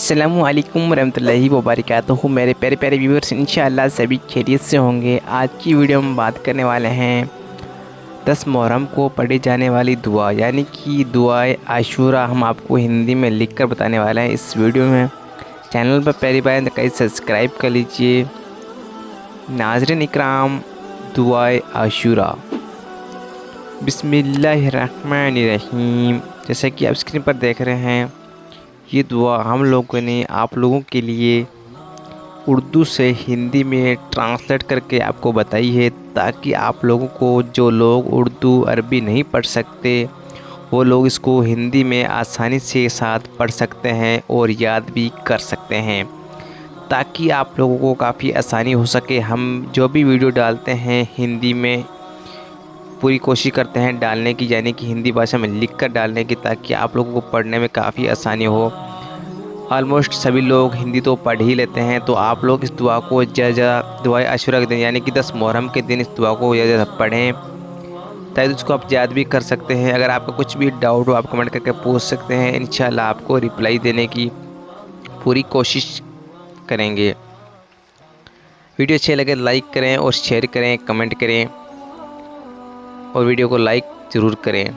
अस्सलामुअलैकुम रहमतुल्लाहि व बरकातुहू। मेरे प्यारे प्यारे व्यूअर्स, इंशाअल्लाह सभी खैरियत से होंगे। आज की वीडियो में बात करने वाले हैं 10 मुहर्रम को पढ़ी जाने वाली दुआ यानी कि दुआए आशूरा हम आपको हिंदी में लिखकर बताने वाले हैं इस वीडियो में। चैनल पर पहली बार तो कहीं सब्सक्राइब कर लीजिए। नाज़रीन इकराम, दुआए आशूरा। बिस्मिल्लाहिर्रहमानिर्रहीम। जैसा कि आप स्क्रीन पर देख रहे हैं, ये दुआ हम लोगों ने आप लोगों के लिए उर्दू से हिंदी में ट्रांसलेट करके आपको बताई है, ताकि आप लोगों को, जो लोग उर्दू अरबी नहीं पढ़ सकते, वो लोग इसको हिंदी में आसानी से साथ पढ़ सकते हैं और याद भी कर सकते हैं, ताकि आप लोगों को काफ़ी आसानी हो सके। हम जो भी वीडियो डालते हैं हिंदी में पूरी कोशिश करते हैं डालने की, यानी कि हिंदी भाषा में लिखकर डालने की, ताकि आप लोगों को पढ़ने में काफ़ी आसानी हो। ऑलमोस्ट सभी लोग हिंदी तो पढ़ ही लेते हैं, तो आप लोग इस दुआ को ज़्यादा दुआए आशूरा के दिन यानी कि 10 मुहर्रम के दिन इस दुआ को ज़्यादा पढ़ें, ताकि उसको आप याद भी कर सकते हैं। अगर आपका कुछ भी डाउट हो आप कमेंट करके पूछ सकते हैं, इंशाल्लाह आपको रिप्लाई देने की पूरी कोशिश करेंगे। वीडियो अच्छे लगे लाइक करें और शेयर करें, कमेंट करें और वीडियो को लाइक ज़रूर करें।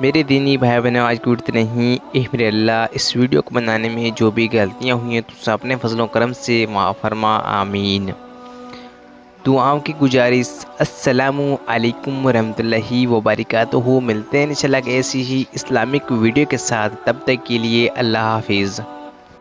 मेरे दीनी भाई बहनों, आज की वीडियो नहीं मेरे अल्लाह, इस वीडियो को बनाने में जो भी गलतियां हुई हैं तो उसे अपने फजलों करम से माफ़ फरमा, आमीन। दुआओं की गुजारिश। अस्सलामु अलैकुम रहमतुल्लाहि व बरकातुहू। मिलते हैं इंशाल्लाह ऐसी ही इस्लामिक वीडियो के साथ, तब तक के लिए अल्लाह हाफिज़।